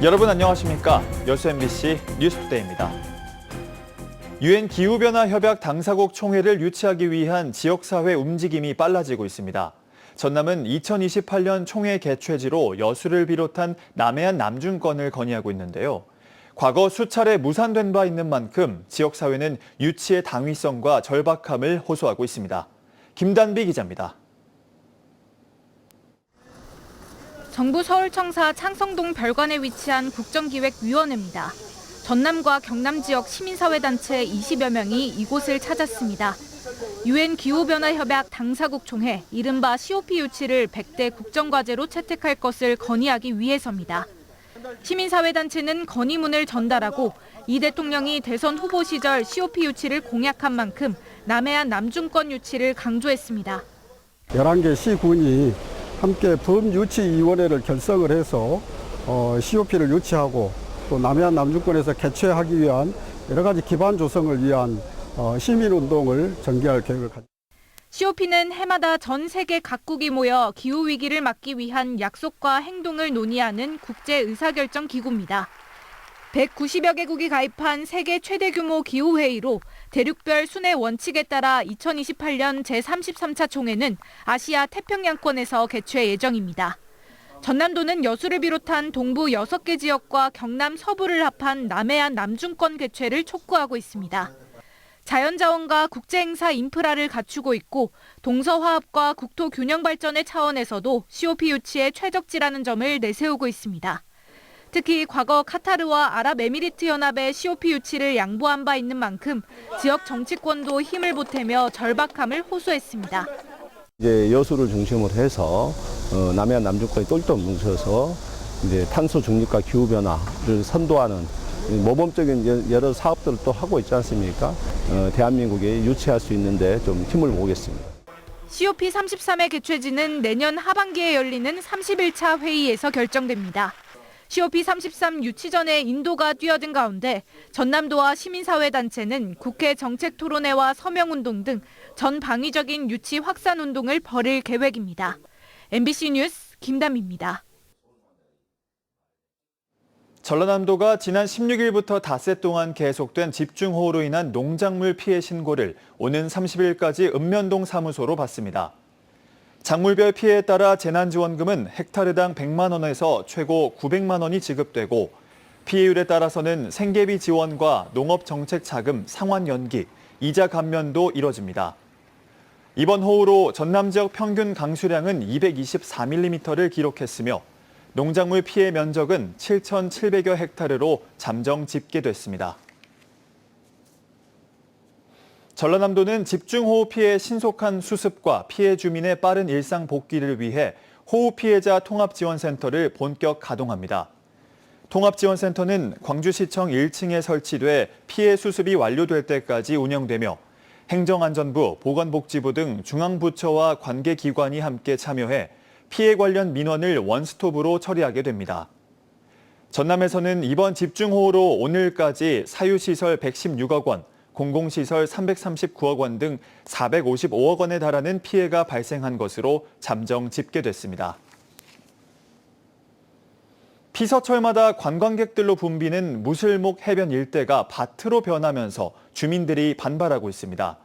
여러분 안녕하십니까? 여수 MBC 뉴스투데이입니다. 유엔 기후변화 협약 당사국 총회를 유치하기 위한 지역사회 움직임이 빨라지고 있습니다. 전남은 2028년 총회 개최지로 여수를 비롯한 남해안 남중권을 건의하고 있는데요. 과거 수차례 무산된 바 있는 만큼 지역사회는 유치의 당위성과 절박함을 호소하고 있습니다. 김단비 기자입니다. 정부 서울청사 창성동 별관에 위치한 국정기획위원회입니다. 전남과 경남 지역 시민사회단체 20여 명이 이곳을 찾았습니다. 유엔 기후변화협약 당사국 총회, 이른바 COP 유치를 100대 국정과제로 채택할 것을 건의하기 위해서입니다. 시민사회단체는 건의문을 전달하고 이 대통령이 대선 후보 시절 COP 유치를 공약한 만큼 남해안 남중권 유치를 강조했습니다. 11개 시군이 함께 범유치위원회를 결성을 해서 COP를 유치하고 또 남해안 남중권에서 개최하기 위한 여러 가지 기반 조성을 위한 시민운동을 전개할 계획을 가지고 있습니다. COP는 해마다 전 세계 각국이 모여 기후위기를 막기 위한 약속과 행동을 논의하는 국제 의사결정 기구입니다. 190여 개국이 가입한 세계 최대 규모 기후회의로 대륙별 순회 원칙에 따라 2028년 제33차 총회는 아시아 태평양권에서 개최 예정입니다. 전남도는 여수를 비롯한 동부 6개 지역과 경남 서부를 합한 남해안 남중권 개최를 촉구하고 있습니다. 자연자원과 국제행사 인프라를 갖추고 있고 동서화합과 국토 균형 발전의 차원에서도 COP 유치에 최적지라는 점을 내세우고 있습니다. 특히 과거 카타르와 아랍에미리트 연합의 COP 유치를 양보한 바 있는 만큼 지역 정치권도 힘을 보태며 절박함을 호소했습니다. 이제 여수를 중심으로 해서 남해안 남중권이 똘똘 뭉쳐서 이제 탄소 중립과 기후 변화를 선도하는 모범적인 여러 사업들을 또 하고 있지 않습니까? 대한민국이 유치할 수 있는데 좀 힘을 모으겠습니다. COP 33회 개최지는 내년 하반기에 열리는 31차 회의에서 결정됩니다. COP 33 유치 전에 인도가 뛰어든 가운데 전남도와 시민사회단체는 국회 정책토론회와 서명운동 등 전 방위적인 유치 확산 운동을 벌일 계획입니다. MBC 뉴스 김담희입니다. 전라남도가 지난 16일부터 닷새 동안 계속된 집중호우로 인한 농작물 피해 신고를 오는 30일까지 읍면동 사무소로 받습니다. 작물별 피해에 따라 재난지원금은 헥타르당 100만 원에서 최고 900만 원이 지급되고 피해율에 따라서는 생계비 지원과 농업정책자금 상환 연기, 이자 감면도 이뤄집니다. 이번 호우로 전남 지역 평균 강수량은 224mm를 기록했으며 농작물 피해 면적은 7,700여 헥타르로 잠정 집계됐습니다. 전라남도는 집중호우 피해 신속한 수습과 피해 주민의 빠른 일상 복귀를 위해 호우 피해자 통합지원센터를 본격 가동합니다. 통합지원센터는 광주시청 1층에 설치돼 피해 수습이 완료될 때까지 운영되며 행정안전부, 보건복지부 등 중앙부처와 관계기관이 함께 참여해 피해 관련 민원을 원스톱으로 처리하게 됩니다. 전남에서는 이번 집중호우로 오늘까지 사유시설 116억 원, 공공시설 339억 원 등 455억 원에 달하는 피해가 발생한 것으로 잠정 집계됐습니다. 피서철마다 관광객들로 붐비는 무슬목 해변 일대가 밭으로 변하면서 주민들이 반발하고 있습니다.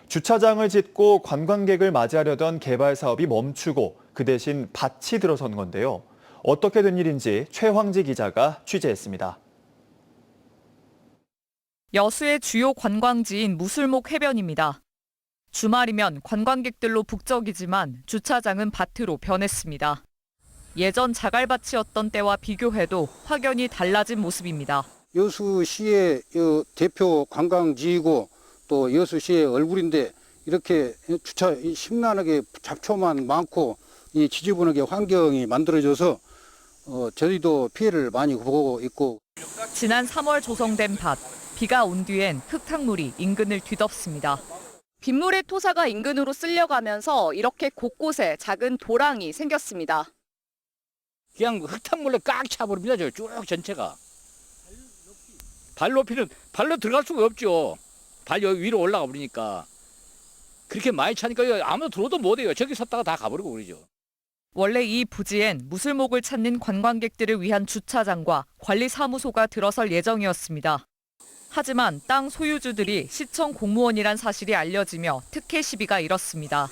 주차장을 짓고 관광객을 맞이하려던 개발 사업이 멈추고 그 대신 밭이 들어선 건데요. 어떻게 된 일인지 최황지 기자가 취재했습니다. 여수의 주요 관광지인 무슬목 해변입니다. 주말이면 관광객들로 북적이지만 주차장은 밭으로 변했습니다. 예전 자갈밭이었던 때와 비교해도 확연히 달라진 모습입니다. 여수시의 대표 관광지이고 또 여수시의 얼굴인데 이렇게 주차 심란하게 잡초만 많고 이 지저분하게 환경이 만들어져서 저희도 피해를 많이 보고 있고. 지난 3월 조성된 밭, 비가 온 뒤엔 흙탕물이 인근을 뒤덮습니다. 빗물의 토사가 인근으로 쓸려가면서 이렇게 곳곳에 작은 도랑이 생겼습니다. 그냥 흙탕물로 꽉 차버립니다. 쭉 전체가. 발 높이는 발로 들어갈 수가 없죠. 발 여기 위로 올라가 버리니까. 그렇게 많이 차니까 아무도 들어도 못해요. 저기 섰다가 다 가버리고 그러죠. 원래 이 부지엔 무술목을 찾는 관광객들을 위한 주차장과 관리사무소가 들어설 예정이었습니다. 하지만 땅 소유주들이 시청 공무원이란 사실이 알려지며 특혜 시비가 일었습니다.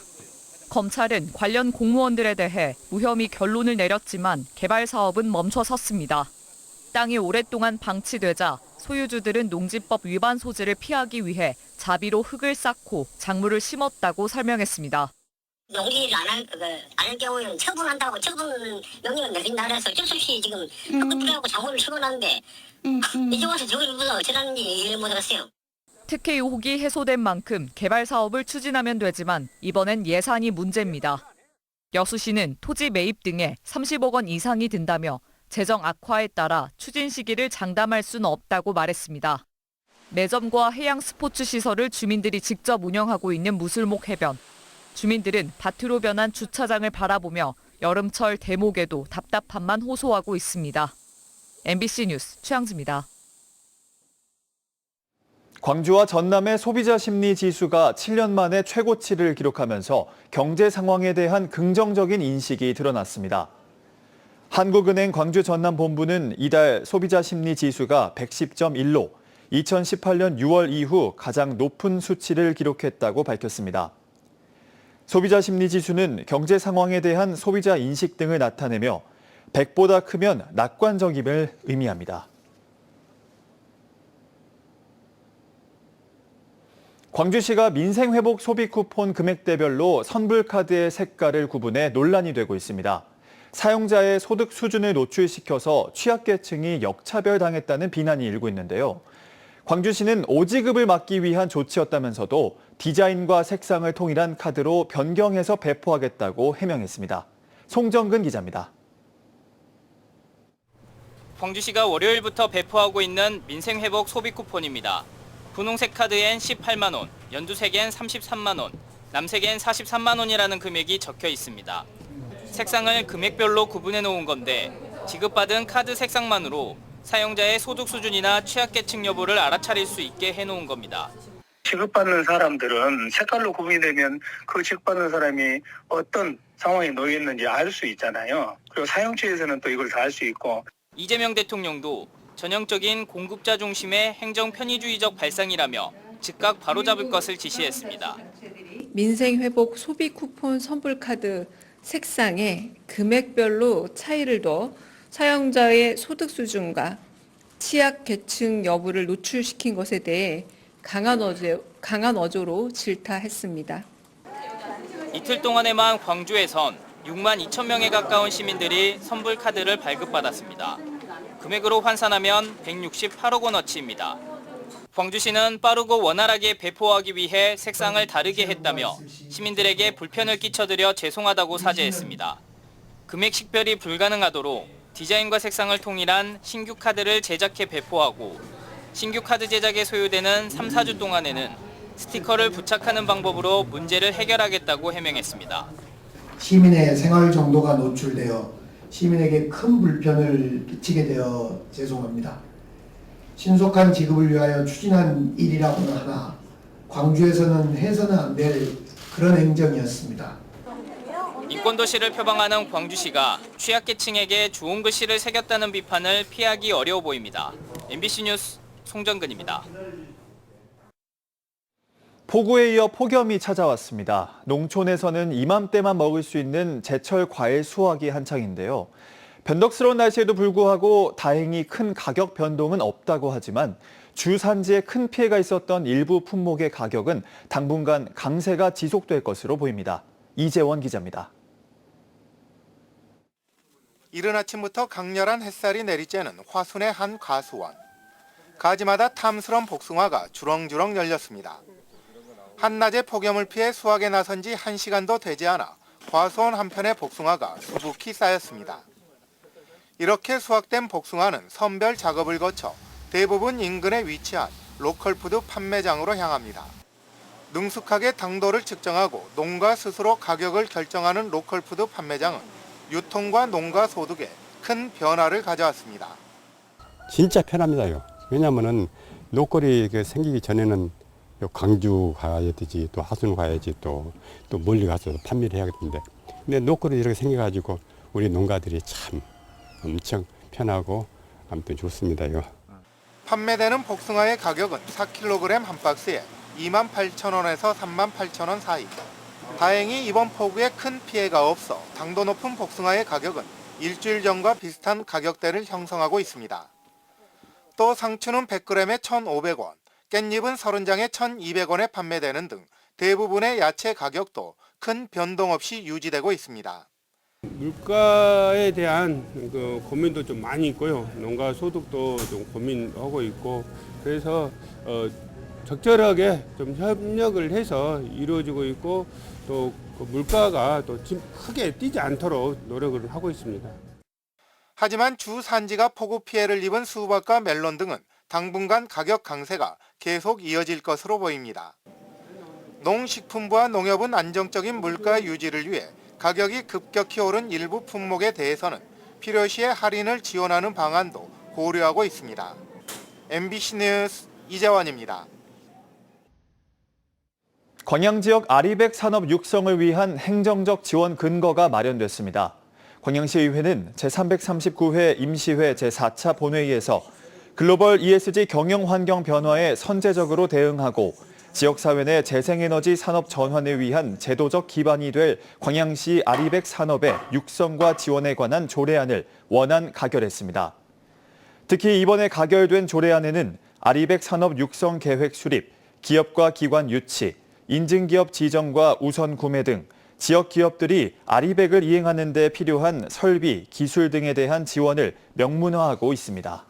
검찰은 관련 공무원들에 대해 무혐의 결론을 내렸지만 개발 사업은 멈춰섰습니다. 땅이 오랫동안 방치되자 소유주들은 농지법 위반 소지를 피하기 위해 자비로 흙을 쌓고 작물을 심었다고 설명했습니다. 농기를 안 할 경우에는 처분한다고 처분 명령을 내린다 그래서 어쩔 수 없이 지금 흙을 뿌려갖고 작물을 심어놨는데 이제 와서 저걸 무슨 어쩌라는지 이해를 못하겠어요. 특혜 의혹이 해소된 만큼 개발 사업을 추진하면 되지만 이번엔 예산이 문제입니다. 여수시는 토지 매입 등에 30억 원 이상이 든다며 재정 악화에 따라 추진 시기를 장담할 수는 없다고 말했습니다. 매점과 해양 스포츠 시설을 주민들이 직접 운영하고 있는 무술목 해변. 주민들은 밭으로 변한 주차장을 바라보며 여름철 대목에도 답답함만 호소하고 있습니다. MBC 뉴스 최양지입니다. 광주와 전남의 소비자 심리 지수가 7년 만에 최고치를 기록하면서 경제 상황에 대한 긍정적인 인식이 드러났습니다. 한국은행 광주 전남 본부는 이달 소비자 심리 지수가 110.1로 2018년 6월 이후 가장 높은 수치를 기록했다고 밝혔습니다. 소비자 심리 지수는 경제 상황에 대한 소비자 인식 등을 나타내며 100보다 크면 낙관적임을 의미합니다. 광주시가 민생회복 소비 쿠폰 금액대별로 선불카드의 색깔을 구분해 논란이 되고 있습니다. 사용자의 소득 수준을 노출시켜서 취약계층이 역차별당했다는 비난이 일고 있는데요. 광주시는 오지급을 막기 위한 조치였다면서도 디자인과 색상을 통일한 카드로 변경해서 배포하겠다고 해명했습니다. 송정근 기자입니다. 광주시가 월요일부터 배포하고 있는 민생회복 소비 쿠폰입니다. 분홍색 카드엔 18만 원, 연두색엔 33만 원, 남색엔 43만 원이라는 금액이 적혀 있습니다. 색상을 금액별로 구분해 놓은 건데 지급받은 카드 색상만으로 사용자의 소득 수준이나 취약계층 여부를 알아차릴 수 있게 해놓은 겁니다. 지급받는 사람들은 색깔로 구분이 되면 그 지급받는 사람이 어떤 상황에 놓여 있는지 알 수 있잖아요. 그리고 사용처에서는 또 이걸 다 알 수 있고. 이재명 대통령도 전형적인 공급자 중심의 행정 편의주의적 발상이라며 즉각 바로잡을 것을 지시했습니다. 민생회복 소비 쿠폰 선불카드 색상에 금액별로 차이를 둬 사용자의 소득 수준과 취약계층 여부를 노출시킨 것에 대해 강한 어조로 질타했습니다. 이틀 동안에만 광주에선 6만 2천 명에 가까운 시민들이 선불카드를 발급받았습니다. 금액으로 환산하면 168억 원어치입니다. 광주시는 빠르고 원활하게 배포하기 위해 색상을 다르게 했다며 시민들에게 불편을 끼쳐드려 죄송하다고 사죄했습니다. 금액 식별이 불가능하도록 디자인과 색상을 통일한 신규 카드를 제작해 배포하고 신규 카드 제작에 소요되는 3, 4주 동안에는 스티커를 부착하는 방법으로 문제를 해결하겠다고 해명했습니다. 시민의 생활 정도가 노출되어 시민에게 큰 불편을 끼치게 되어 죄송합니다. 신속한 지급을 위하여 추진한 일이라고는 하나 광주에서는 해서는 안 될 그런 행정이었습니다. 인권도시를 표방하는 광주시가 취약계층에게 좋은 글씨를 새겼다는 비판을 피하기 어려워 보입니다. MBC 뉴스 송정근입니다. 폭우에 이어 폭염이 찾아왔습니다. 농촌에서는 이맘때만 먹을 수 있는 제철 과일 수확이 한창인데요. 변덕스러운 날씨에도 불구하고 다행히 큰 가격 변동은 없다고 하지만 주산지에 큰 피해가 있었던 일부 품목의 가격은 당분간 강세가 지속될 것으로 보입니다. 이재원 기자입니다. 이른 아침부터 강렬한 햇살이 내리쬐는 화순의 한 과수원. 가지마다 탐스런 복숭아가 주렁주렁 열렸습니다. 한낮에 폭염을 피해 수확에 나선 지 1시간도 되지 않아 과수원 한편의 복숭아가 수북히 쌓였습니다. 이렇게 수확된 복숭아는 선별 작업을 거쳐 대부분 인근에 위치한 로컬푸드 판매장으로 향합니다. 능숙하게 당도를 측정하고 농가 스스로 가격을 결정하는 로컬푸드 판매장은 유통과 농가 소득에 큰 변화를 가져왔습니다. 진짜 편합니다요. 왜냐하면은 노골이 생기기 전에는 광주 가야지, 또 하순 가야지, 또 멀리 가서 판매를 해야겠는데, 근데 노골이 이렇게 생겨가지고 우리 농가들이 참 엄청 편하고 아무튼 좋습니다. 이거. 판매되는 복숭아의 가격은 4kg 한 박스에 28,000원에서 38,000원 사이. 다행히 이번 폭우에 큰 피해가 없어 당도 높은 복숭아의 가격은 일주일 전과 비슷한 가격대를 형성하고 있습니다. 또 상추는 100g에 1,500원, 깻잎은 30장에 1,200원에 판매되는 등 대부분의 야채 가격도 큰 변동 없이 유지되고 있습니다. 물가에 대한 고민도 좀 많이 있고요. 농가 소득도 좀 고민하고 있고, 그래서 적절하게 좀 협력을 해서 이루어지고 있고, 또 그 물가가 또 크게 뛰지 않도록 노력을 하고 있습니다. 하지만 주 산지가 폭우 피해를 입은 수박과 멜론 등은 당분간 가격 강세가 계속 이어질 것으로 보입니다. 농식품부와 농협은 안정적인 물가 유지를 위해 가격이 급격히 오른 일부 품목에 대해서는 필요시에 할인을 지원하는 방안도 고려하고 있습니다. MBC 뉴스 이재원입니다. 광양 지역 아리백 산업 육성을 위한 행정적 지원 근거가 마련됐습니다. 광양시의회는 제339회 임시회 제4차 본회의에서 글로벌 ESG 경영 환경 변화에 선제적으로 대응하고 지역사회 내 재생에너지 산업 전환을 위한 제도적 기반이 될 광양시 아리백 산업의 육성과 지원에 관한 조례안을 원안 가결했습니다. 특히 이번에 가결된 조례안에는 아리백 산업 육성 계획 수립, 기업과 기관 유치, 인증기업 지정과 우선 구매 등 지역 기업들이 아리백을 이행하는 데 필요한 설비, 기술 등에 대한 지원을 명문화하고 있습니다.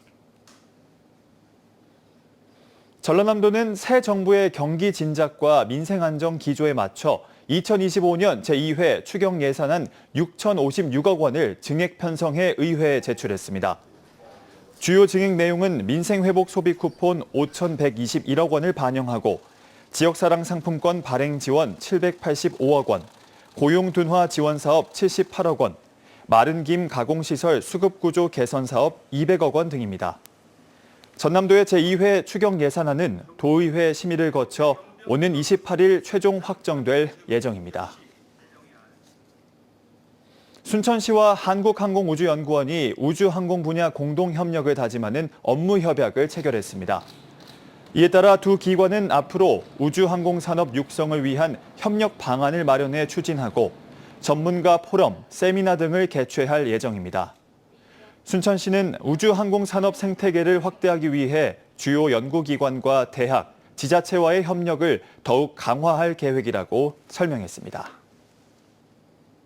전라남도는 새 정부의 경기 진작과 민생 안정 기조에 맞춰 2025년 제2회 추경 예산안 6,056억 원을 증액 편성해 의회에 제출했습니다. 주요 증액 내용은 민생 회복 소비 쿠폰 5,121억 원을 반영하고 지역사랑 상품권 발행 지원 785억 원, 고용 둔화 지원 사업 78억 원, 마른 김 가공시설 수급구조 개선 사업 200억 원 등입니다. 전남도의 제2회 추경 예산안은 도의회 심의를 거쳐 오는 28일 최종 확정될 예정입니다. 순천시와 한국항공우주연구원이 우주항공 분야 공동협력을 다짐하는 업무협약을 체결했습니다. 이에 따라 두 기관은 앞으로 우주항공산업 육성을 위한 협력 방안을 마련해 추진하고 전문가 포럼, 세미나 등을 개최할 예정입니다. 순천시는 우주항공산업 생태계를 확대하기 위해 주요 연구기관과 대학, 지자체와의 협력을 더욱 강화할 계획이라고 설명했습니다.